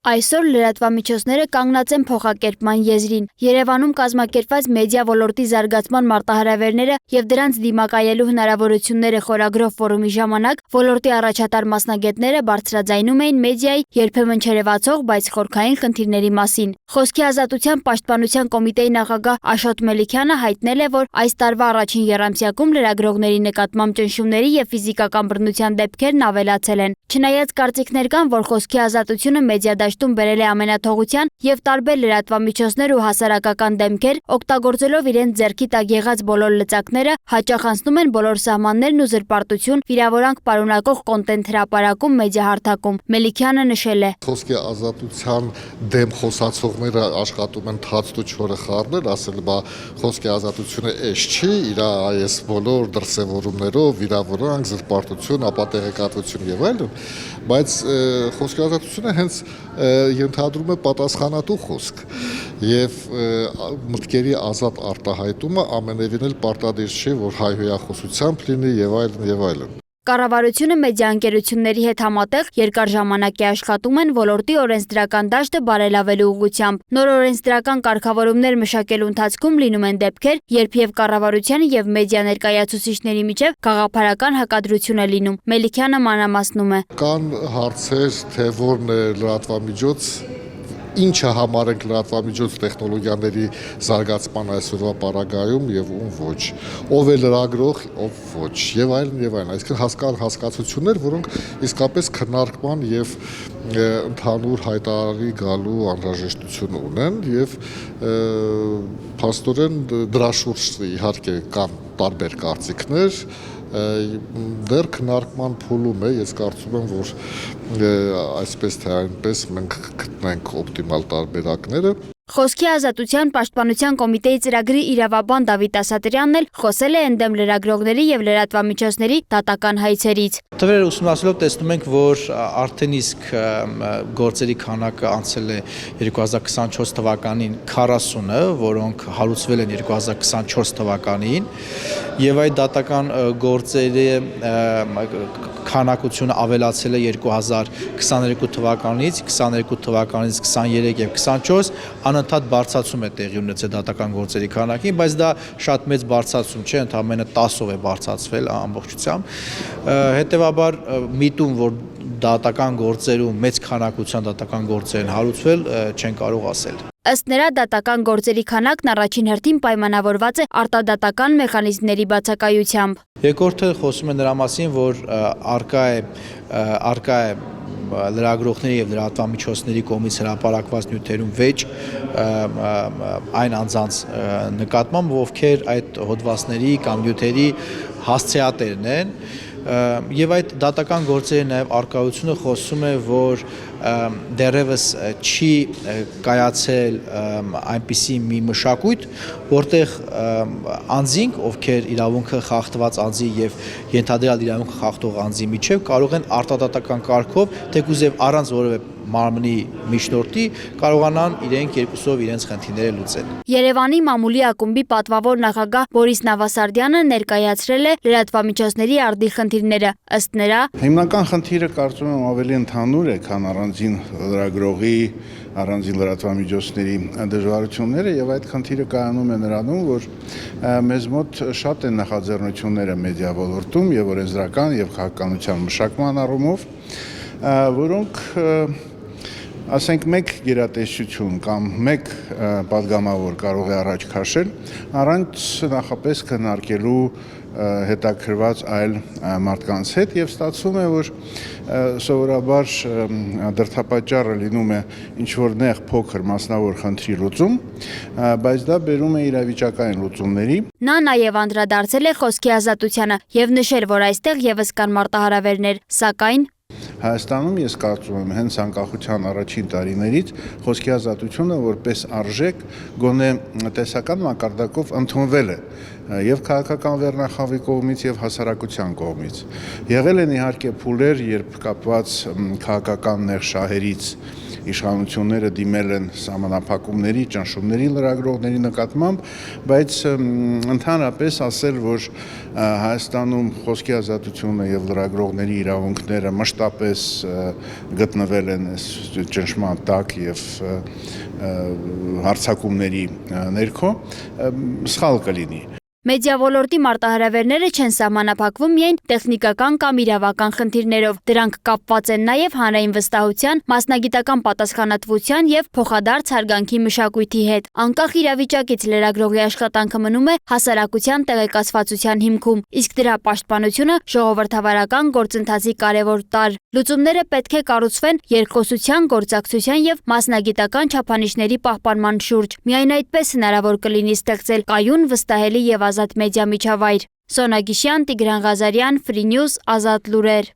Այսօր լրատվամիջոցները կանգնած են փոխակերպման եզրին։ Երևանում կազմակերպված մեդիա ոլորտի զարգացման մարտահրավերները եւ դրանց դիմակայելու հնարավորությունները խորագրով ֆորումի ժամանակ ոլորտի առաջատար մասնագետները բարձրաձայնում էին մեդիայի երբեմն չերևացող, բայց խորքային խնդիրների մասին։ Խոսքի ազատության պաշտպանության կոմիտեի նախագահ Աշոտ Մելիքյանը հայտնել է, որ այս տարվա առաջին եռամսյակում լրագրողների նկատմամբ ճնշումների եւ ֆիզիկական բռնության դեպքերն ավելացել են։ Չնայած կարծիքներ կան, որ խոսքի ազատությունը մեդիադաշտում բերել է ամենաթողության եւ տարբեր լրատվամիջոցներ ու հասարակական դեմքեր, օգտագործելով իրենց ձեռքի տակ եղած բոլոր լծակները, հաճախ անցնում են բոլոր սահմաններն ու զրպարտություն, վիրավորանք պարունակող կոնտենտ հրապարակում մեդիահարթակում։ Մելիքյանը նշել է. Խոսքի ազատության դեմ խոսացողները աշխատում են թացտ ու չորը խառնել, ասել բա խոսքի ազատությունը էս չի, իր այս բոլոր դրսևորումներով, վիրավորանք, զրպարտություն, ապատեղեկատվություն եւ այլն, բայց խոսքի ազատությունը հենց ենթադրում է պատասխանատու խոսք եւ մտքերի ազատ արտահայտումը ամենևին էլ պարտադիր չի, որ հայհոյախոսությամբ լինի եւ այլն եւ այլն։ Կառավարությունը մեդիաընկերությունների հետ համատեղ երկար ժամանակ է աշխատում են ոլորտի օրենսդրական դաշտը բարելավելու ուղղությամբ։ Նոր օրենսդրական կարգավորումներ մշակելու ընթացքում լինում են դեպքեր, երբ եւ կառավարության եւ մեդիա ներկայացուցիչների միջև գաղափարական հակադրություն է լինում։ Մելիքյանը մանրամասնում է. Կան հարցեր, թե որն է լրատվամիջոց, ինչը համարենք լրատվամիջոց տեխնոլոգիաների զարգացման այսօրվա պարագայում եւ ում ոչ, ով է լրագրող, ով ոչ եւ այլն եւ այլն, այսինքն հասկացություններ, որոնք իսկապես քննարկման եւ ընդհանուր հայտարարի գալու անհրաժեշտություն ունեն եւ փաստորեն դրա շուրջ իհարկե կան տարբեր կարծիքներ, դեռ քննարկման փուլում է, ես կարծում եմ, որ այսպես թե այնպես մենք գտնենք օպտիմալ տարբերակները։ Խոսքի ազատության պաշտպանության կոմիտեի ծրագրի իրավաբան Դավիթ Ասատրյանն էլ խոսել է ընդդեմ լրագրողների եւ լրատվամիջոցների դատական հայցերից։ Թվերը ուսումնասիրելով տեսնում ենք, որ արդեն իսկ գործերի քանակը անցել է 2024 թվականին 40-ը, որոնք հարուցվել են 2024 թվականին, եւ այդ դատական գործերի քանակությունը ավելացել է 2022 թվականից, 22 թվականից 23 եւ 24, անընդհատ բարձրացում է տեղի ունեցել դատական գործերի քանակին, բայց դա շատ մեծ բարձրացում չէ, ընդամենը 10-ով է բարձրացվել ամբողջությամբ։ Հետևաբար միտում, որ դատական գործերում մեծ քանակության դատական գործեր են հարուցվել, չեն կարող ասել։ Ըստ նրա դատական գործերի քանակն առաջին հերթին պայմանավորված է արտադատական մեխանիզմների բացակայությամբ։ Երկրորդը խոսում է նրա մասին, որ արկա է լրագրողների եւ լրատվամիջոցների կողմից հրապարակված նյութերում վեճ այն անձանց նկատմամբ, ովքեր այդ հոդվածների կամ նյութերի հասցեատերն են, եւ այդ դատական գործերի նաեւ արկայությունը խոսում է, որ դեռևս չի կայացել այնպիսի մի մշակույթ, որտեղ անձինք, ովքեր իրավունքը խախտված անձի եւ ենթադրյալ իրավունքը խախտող անձի միջև կարող են արտադատական կարգով, թեկուզ եւ առանց որևէ մարմնի միջնորդի կարողանան իրենք երկուսով իրենց խնդիրները լուծել։ Երևանի մամուլի ակումբի պատվավոր նախագահ Բորիս Նավասարդյանը ներկայացրել է լրատվամիջոցների արդի խնդիրները։ Ըստ նրա, հիմնական խնդիրը կարծում եմ ավելի ընդհանուր է, քան առանձին լրագրողի, առանձին լրատվամիջոցների դժվարությունները, եւ այդ խնդիրը կայանում է նրանում, որ մեզ մոտ շատ են նախաձեռնությունները մեդիա ոլորտում եւ օրենսդրական եւ քաղաքականության մշակման առումով, որոնք ասենք մեկ գերատեսչություն կամ մեկ պատգամավոր կարող է առաջ քաշել, առանց նախապես քննարկելու հետաքրված այլ մարդկանց հետ եւ ստացվում է, որ սովորաբար դրդապատճառը լինում է ինչ-որ նեղ փոքր մասնավոր խնդրի լուծում, բայց դա բերում է իրավիճակային լուծումների։ Նա նաեւ անդրադարձել է խոսքի ազատությանը եւ նշել, որ այստեղ եւս կան մարտահրավերներ, սակայն Հայաստանում ես կարծում եմ հենց անկախության առաջին տարիներից խոսքի ազատությունը որպես արժեք գոնե տեսական մակարդակով ընդունվել է եւ քաղաքական վերնախավի կողմից եւ հասարակության կողմից։ Եղել են իհարկե փուլեր, երբ կապված քաղաքական նեղ շահերից իշխանությունները դիմել են սահմանափակումների, ճնշումների լրագրողների նկատմամբ, բայց ընդհանրապես ասել, որ Հայաստանում խոսքի ազատությունը եւ լրագրողների իրավունքները մշտապես բացառապես գտնվել են այս ճնշման տակ եւ հարցակումների ներքո, սխալ կլինի։ Մեդիա ոլորտի մարտահրավերները չեն սահմանափակվում միայն տեխնիկական կամ իրավական խնդիրներով, դրանք կապված են նաև հանրային վստահության, մասնագիտական պատասխանատվության եւ փոխադարձ հարգանքի մշակույթի հետ։ Անկախ իրավիճակից լրագրողի աշխատանքը մնում է հասարակության տեղեկացվածության հիմքում, իսկ դրա պաշտպանությունը ժողովրդավարական գործընթացի կարևոր տարր։ Լուծումները պետք է կառուցվեն երկխոսության, գործակցության եւ մասնագիտական չափանիշների պահպանման շուրջ։ Միայն այդպես հնարավոր կլինի ստեղծել կայուն, վստահելի եւ ազատ մեդիա միջավայր։ Սոնա Գիշյան, Տիգրան Ղազարյան, Free News, Ազատ լուրեր։